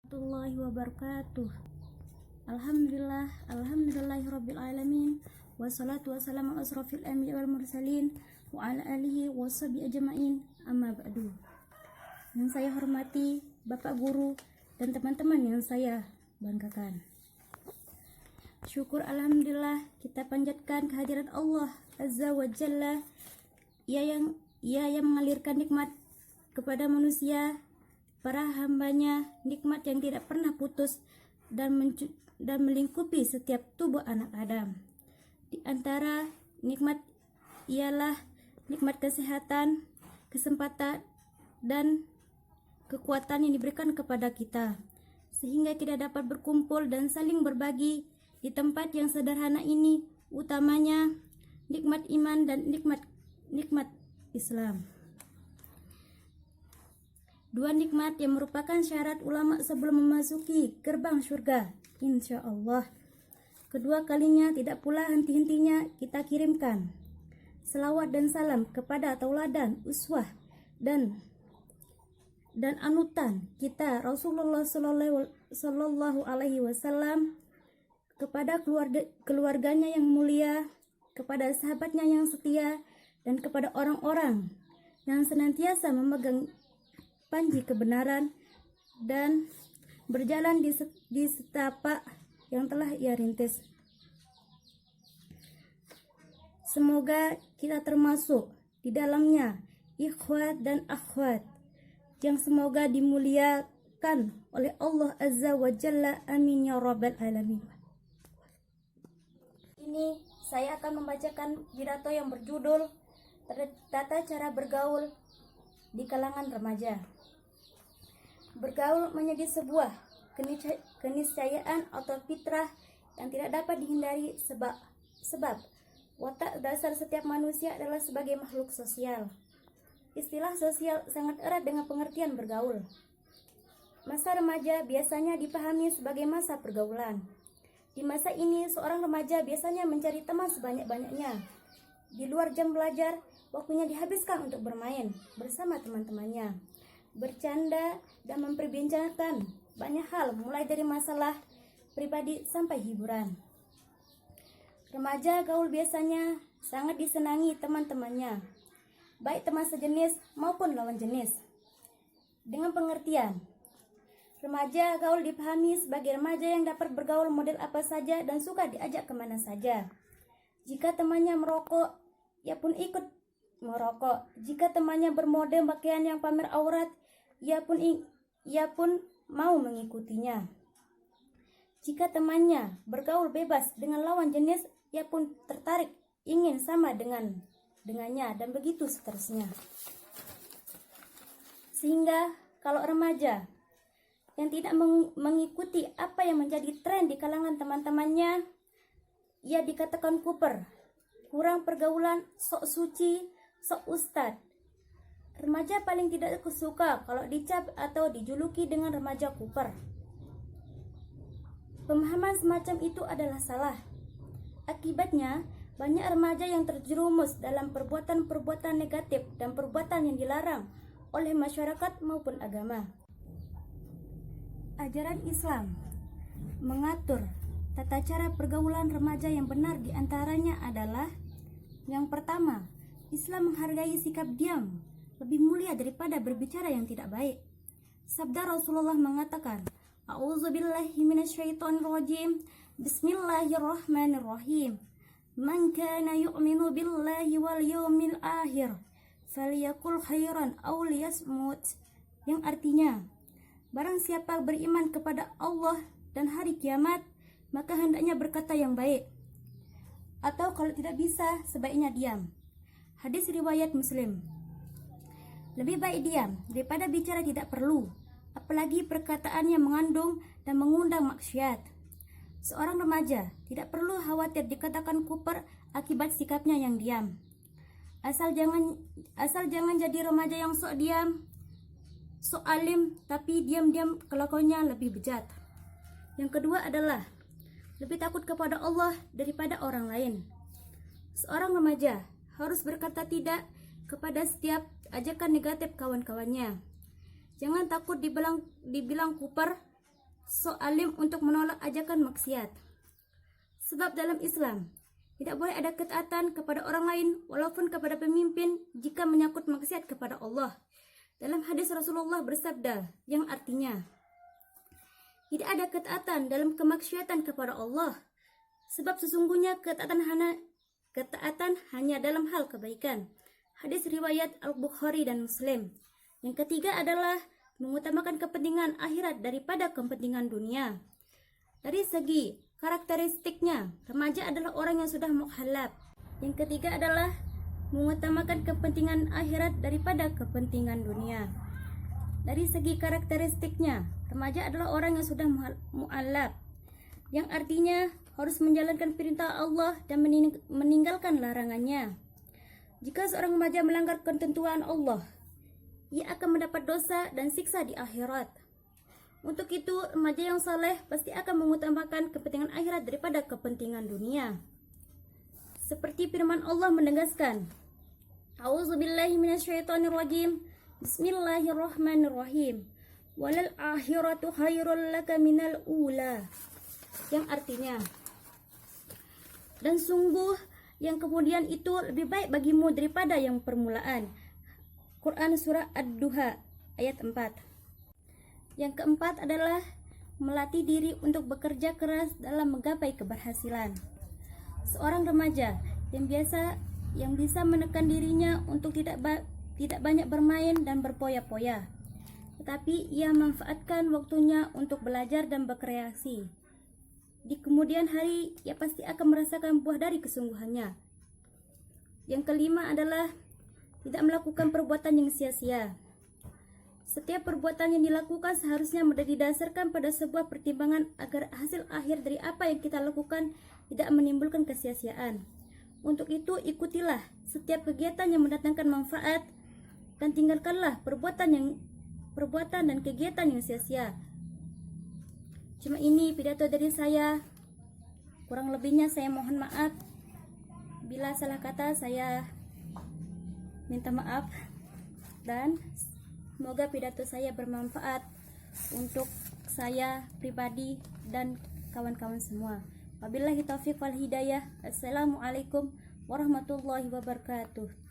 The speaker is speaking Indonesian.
Warahmatullahi wabarakatuh. Alhamdulillahirabbil alamin. Wassalatu wassalamu ala asrofil anbiya wal mursalin wa ala alihi washabihi ajmain. Amma ba'du. Yang saya hormati Bapak Guru dan teman-teman yang saya banggakan. Syukur alhamdulillah kita panjatkan kehadiran Allah Azza wa Jalla. Ia yang mengalirkan nikmat kepada manusia, para hambanya, nikmat yang tidak pernah putus dan melingkupi setiap tubuh anak Adam. Di antara nikmat ialah nikmat kesehatan, kesempatan, dan kekuatan yang diberikan kepada kita, sehingga kita dapat berkumpul dan saling berbagi di tempat yang sederhana ini, utamanya nikmat iman dan nikmat Islam. Dua nikmat yang merupakan syarat ulama sebelum memasuki gerbang surga, insya Allah. Kedua kalinya tidak pula henti-hentinya kita kirimkan selawat dan salam kepada tauladan, uswah dan anutan kita Rasulullah Sallallahu Alaihi Wasallam, kepada keluarganya yang mulia, kepada sahabatnya yang setia, dan kepada orang-orang yang senantiasa memegang panji kebenaran dan berjalan di setapak yang telah ia rintis. Semoga kita termasuk di dalamnya ikhwat dan akhwat yang semoga dimuliakan oleh Allah Azza wa Jalla. Amin ya rabbal alamin. Ini saya akan membacakan pidato yang berjudul Tata Cara Bergaul di Kalangan Remaja. Bergaul menjadi sebuah keniscayaan atau fitrah yang tidak dapat dihindari sebab watak dasar setiap manusia adalah sebagai makhluk sosial. Istilah sosial sangat erat dengan pengertian bergaul. Masa remaja biasanya dipahami sebagai masa pergaulan. Di masa ini seorang remaja biasanya mencari teman sebanyak-banyaknya. Di luar jam belajar, waktunya dihabiskan untuk bermain bersama teman-temannya, bercanda dan memperbincangkan banyak hal, mulai dari masalah pribadi sampai hiburan. Remaja gaul biasanya sangat disenangi teman-temannya, baik teman sejenis maupun lawan jenis. Dengan pengertian, remaja gaul dipahami sebagai remaja yang dapat bergaul model apa saja dan suka diajak kemana saja. Jika temannya merokok, ia pun ikut merokok. Jika temannya bermodel pakaian yang pamer aurat, ia pun mau mengikutinya. Jika temannya bergaul bebas dengan lawan jenis, ia pun tertarik ingin sama dengannya, dan begitu seterusnya. Sehingga kalau remaja yang tidak mengikuti apa yang menjadi tren di kalangan teman-temannya, ia dikatakan kuper, kurang pergaulan, sok suci, sok ustad. Remaja paling tidak suka kalau dicap atau dijuluki dengan remaja kuper. Pemahaman semacam itu adalah salah. Akibatnya, banyak remaja yang terjerumus dalam perbuatan-perbuatan negatif dan perbuatan yang dilarang oleh masyarakat maupun agama. Ajaran Islam mengatur tata cara pergaulan remaja yang benar. Di antaranya adalah: yang pertama, Islam menghargai sikap diam lebih mulia daripada berbicara yang tidak baik. Sabda Rasulullah mengatakan, A'udzubillahi minasyaitonirrajim, Bismillahirrahmanirrahim. Man kana yu'minu billahi wal yawmil akhir falyakul khairan aw liyasmut. Yang artinya, barang siapa beriman kepada Allah dan hari kiamat, maka hendaknya berkata yang baik, atau kalau tidak bisa, sebaiknya diam. Hadis riwayat Muslim. Lebih baik diam daripada bicara tidak perlu, apalagi perkataan yang mengandung dan mengundang maksiat. Seorang remaja tidak perlu khawatir dikatakan kuper akibat sikapnya yang diam. Asal jangan jadi remaja yang sok diam, sok alim, tapi diam-diam kelakuannya lebih bejat. Yang kedua adalah lebih takut kepada Allah daripada orang lain. Seorang remaja harus berkata tidak kepada setiap ajakan negatif kawan-kawannya. Jangan takut dibilang kuper sok alim untuk menolak ajakan maksiat. Sebab dalam Islam tidak boleh ada ketaatan kepada orang lain walaupun kepada pemimpin jika menyangkut maksiat kepada Allah. Dalam hadis Rasulullah bersabda yang artinya, tidak ada ketaatan dalam kemaksiatan kepada Allah, sebab sesungguhnya ketaatan hanya dalam hal kebaikan. Hadis riwayat Al-Bukhari dan Muslim. Yang ketiga adalah mengutamakan kepentingan akhirat daripada kepentingan dunia. Dari segi karakteristiknya, remaja adalah orang yang sudah mukhalaf. Yang ketiga adalah mengutamakan kepentingan akhirat daripada kepentingan dunia. Dari segi karakteristiknya, remaja adalah orang yang sudah mu'allaf, yang artinya harus menjalankan perintah Allah dan meninggalkan larangannya. Jika seorang remaja melanggar ketentuan Allah, ia akan mendapat dosa dan siksa di akhirat. Untuk itu, remaja yang saleh pasti akan mengutamakan kepentingan akhirat daripada kepentingan dunia. Seperti firman Allah menegaskan, A'udzubillahi minasyaitonirrajim. Bismillahirrahmanirrahim. Walal akhiratu khairul laka minal ula. Yang artinya, dan sungguh yang kemudian itu lebih baik bagimu daripada yang permulaan. Quran Surah Ad-Duha ayat 4. Yang keempat adalah melatih diri untuk bekerja keras dalam menggapai keberhasilan. Seorang remaja yang bisa menekan dirinya untuk tidak banyak bermain dan berpoya-poya, tetapi ia manfaatkan waktunya untuk belajar dan berkreasi. Di kemudian hari ia pasti akan merasakan buah dari kesungguhannya. Yang kelima adalah tidak melakukan perbuatan yang sia-sia. Setiap perbuatan yang dilakukan seharusnya didasarkan pada sebuah pertimbangan agar hasil akhir dari apa yang kita lakukan tidak menimbulkan kesia-siaan. Untuk itu, ikutilah setiap kegiatan yang mendatangkan manfaat dan tinggalkanlah perbuatan dan kegiatan yang sia-sia. Cuma ini pidato dari saya. Kurang lebihnya saya mohon maaf. Bila salah kata saya minta maaf, dan semoga pidato saya bermanfaat untuk saya pribadi dan kawan-kawan semua. Wabillahi taufiq wal hidayah. Assalamualaikum warahmatullahi wabarakatuh.